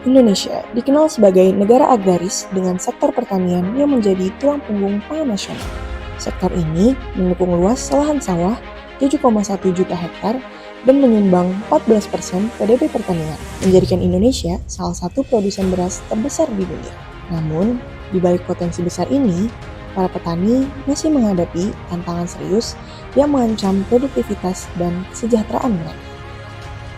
Indonesia dikenal sebagai negara agraris dengan sektor pertanian yang menjadi tulang punggung pangan nasional. Sektor ini mengepung luas lahan sawah 7,1 juta hektar dan menyumbang 14% PDB pertanian, menjadikan Indonesia salah satu produsen beras terbesar di dunia. Namun, di balik potensi besar ini, para petani masih menghadapi tantangan serius yang mengancam produktivitas dan kesejahteraan mereka.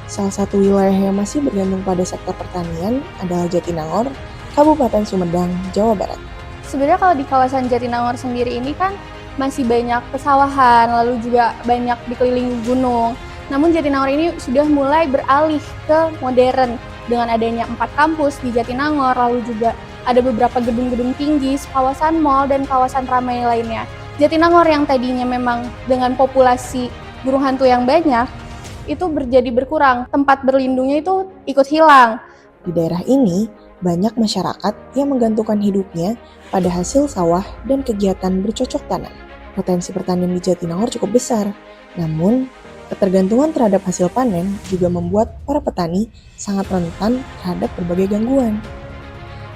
Salah satu wilayah yang masih bergantung pada sektor pertanian adalah Jatinangor, Kabupaten Sumedang, Jawa Barat. Sebenarnya kalau di kawasan Jatinangor sendiri ini kan masih banyak pesawahan, lalu juga banyak dikelilingi gunung. Namun Jatinangor ini sudah mulai beralih ke modern dengan adanya 4 kampus di Jatinangor, lalu juga ada beberapa gedung-gedung tinggi, kawasan mal, dan kawasan ramai lainnya. Jatinangor yang tadinya memang dengan populasi burung hantu yang banyak, itu jadi berkurang, tempat berlindungnya itu ikut hilang. Di daerah ini, banyak masyarakat yang menggantungkan hidupnya pada hasil sawah dan kegiatan bercocok tanam. Potensi pertanian di Jatinangor cukup besar, namun ketergantungan terhadap hasil panen juga membuat para petani sangat rentan terhadap berbagai gangguan.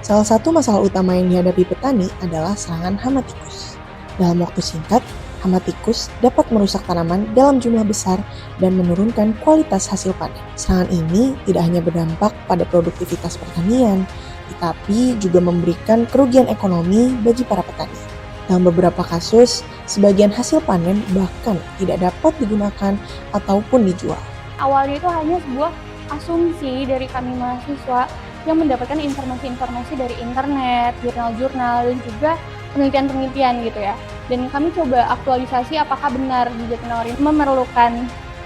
Salah satu masalah utama yang dihadapi petani adalah serangan hama tikus. Dalam waktu singkat, hama tikus dapat merusak tanaman dalam jumlah besar dan menurunkan kualitas hasil panen. Serangan ini tidak hanya berdampak pada produktivitas pertanian, tetapi juga memberikan kerugian ekonomi bagi para petani. Dalam beberapa kasus, sebagian hasil panen bahkan tidak dapat digunakan ataupun dijual. Awalnya itu hanya sebuah asumsi dari kami mahasiswa yang mendapatkan informasi-informasi dari internet, jurnal-jurnal, dan juga penelitian-penelitian gitu ya. Dan kami coba aktualisasi apakah benar di Jatinangor ini memerlukan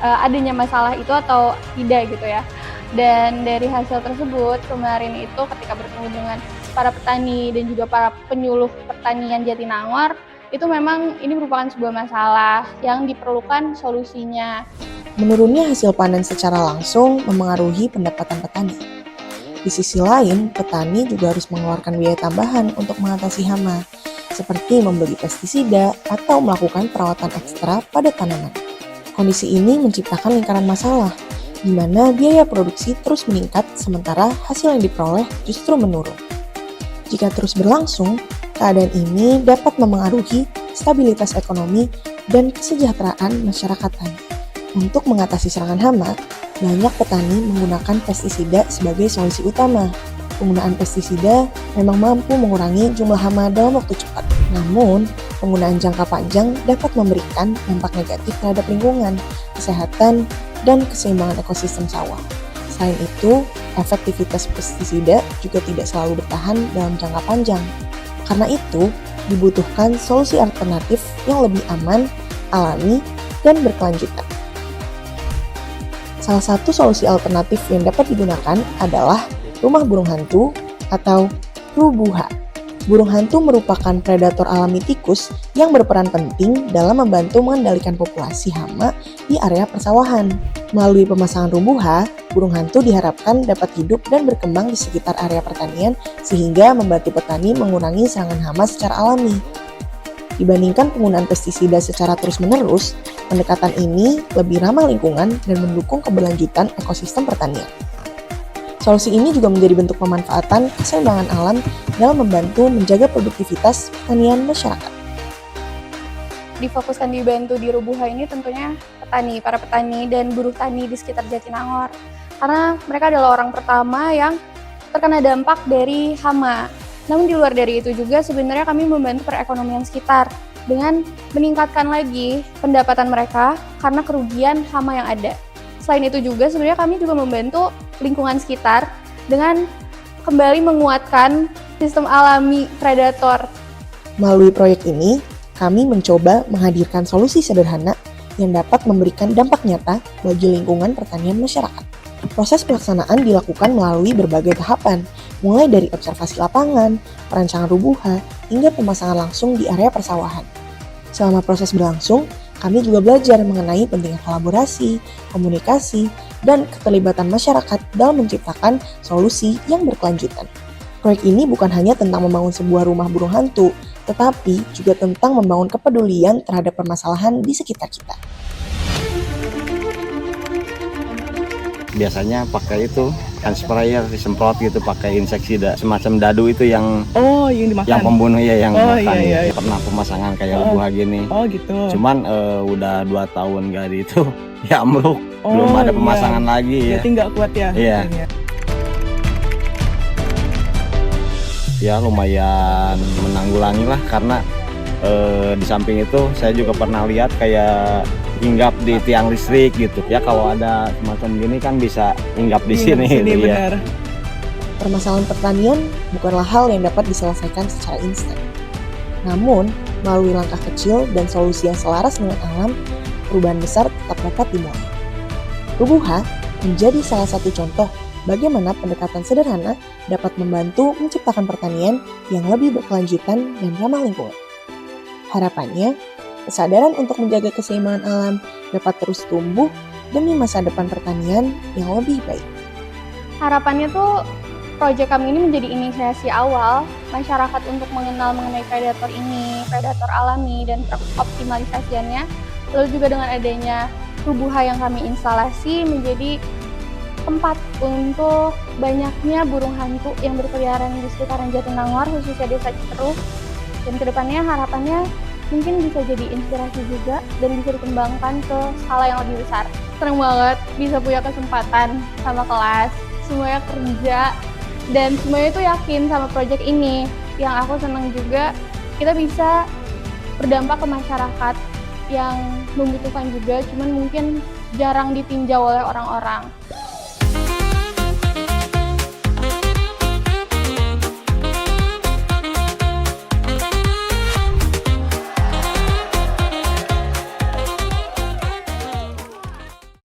adanya masalah itu atau tidak gitu ya. Dan dari hasil tersebut kemarin itu ketika bertemu dengan para petani dan juga para penyuluh pertanian Jatinangor, itu memang ini merupakan sebuah masalah yang diperlukan solusinya. Menurunnya hasil panen secara langsung memengaruhi pendapatan petani. Di sisi lain, petani juga harus mengeluarkan biaya tambahan untuk mengatasi hama, seperti membeli pestisida atau melakukan perawatan ekstra pada tanaman. Kondisi ini menciptakan lingkaran masalah, di mana biaya produksi terus meningkat sementara hasil yang diperoleh justru menurun. Jika terus berlangsung, keadaan ini dapat memengaruhi stabilitas ekonomi dan kesejahteraan masyarakat tani. Untuk mengatasi serangan hama, banyak petani menggunakan pestisida sebagai solusi utama. Penggunaan pestisida memang mampu mengurangi jumlah hama dalam waktu cepat. Namun, penggunaan jangka panjang dapat memberikan dampak negatif terhadap lingkungan, kesehatan, dan keseimbangan ekosistem sawah. Selain itu, efektivitas pestisida juga tidak selalu bertahan dalam jangka panjang. Karena itu, dibutuhkan solusi alternatif yang lebih aman, alami, dan berkelanjutan. Salah satu solusi alternatif yang dapat digunakan adalah rumah burung hantu atau rubuha. Burung hantu merupakan predator alami tikus yang berperan penting dalam membantu mengendalikan populasi hama di area persawahan. Melalui pemasangan rubuha, burung hantu diharapkan dapat hidup dan berkembang di sekitar area pertanian sehingga membantu petani mengurangi serangan hama secara alami. Dibandingkan penggunaan pestisida secara terus-menerus, pendekatan ini lebih ramah lingkungan dan mendukung keberlanjutan ekosistem pertanian. Solusi ini juga menjadi bentuk pemanfaatan keseimbangan alam dalam membantu menjaga produktivitas pertanian masyarakat. Difokuskan dibantu di Rubuha ini tentunya petani, para petani dan buruh tani di sekitar Jatinangor. Karena mereka adalah orang pertama yang terkena dampak dari hama. Namun di luar dari itu juga sebenarnya kami membantu perekonomian sekitar dengan meningkatkan lagi pendapatan mereka karena kerugian hama yang ada. Selain itu juga sebenarnya kami juga membantu lingkungan sekitar dengan kembali menguatkan sistem alami predator. Melalui proyek ini, kami mencoba menghadirkan solusi sederhana yang dapat memberikan dampak nyata bagi lingkungan pertanian masyarakat. Proses pelaksanaan dilakukan melalui berbagai tahapan, mulai dari observasi lapangan, perancangan rubuha, hingga pemasangan langsung di area persawahan. Selama proses berlangsung, kami juga belajar mengenai pentingnya kolaborasi, komunikasi, dan keterlibatan masyarakat dalam menciptakan solusi yang berkelanjutan. Proyek ini bukan hanya tentang membangun sebuah rumah burung hantu, tetapi juga tentang membangun kepedulian terhadap permasalahan di sekitar kita. Biasanya pakai itu hand sprayer disemprot gitu pakai inseksida semacam dadu itu yang Oh, yang dimakan. pembunuh ya yang Oh, makan. iya. Pernah pemasangan kayak Oh. lebuha gini. Oh gitu. Cuman udah 2 tahun gak di itu ya ambruk. Oh, Belum ada iya. pemasangan lagi ya. Berarti nggak kuat ya? Iya. mesinnya. Ya lumayan menanggulangi lah karena di samping itu saya juga pernah lihat kayak hinggap di tiang listrik gitu ya, kalau ada semacam gini kan bisa hinggap di Iya, sini gitu ya. benar. Permasalahan pertanian bukanlah hal yang dapat diselesaikan secara instan. Namun, melalui langkah kecil dan solusi yang selaras dengan alam, perubahan besar tetap dapat dimulai. Rubuha menjadi salah satu contoh bagaimana pendekatan sederhana dapat membantu menciptakan pertanian yang lebih berkelanjutan dan ramah lingkungan. Harapannya, kesadaran untuk menjaga keseimbangan alam dapat terus tumbuh demi masa depan pertanian yang lebih baik. Harapannya tuh proyek kami ini menjadi inisiasi awal masyarakat untuk mengenal mengenai predator ini, predator alami dan optimalisasiannya. Lalu juga dengan adanya Rubuha yang kami instalasi menjadi tempat untuk banyaknya burung hantu yang berkeliaran di sekitaran Jatinangor, khususnya Desa Citerus. Dan kedepannya harapannya mungkin bisa jadi inspirasi juga dan bisa dikembangkan ke skala yang lebih besar. Seneng banget bisa punya kesempatan sama kelas, semuanya kerja, dan semuanya itu yakin sama proyek ini. Yang aku seneng juga, kita bisa berdampak ke masyarakat yang membutuhkan juga, cuman mungkin jarang ditinjau oleh orang-orang.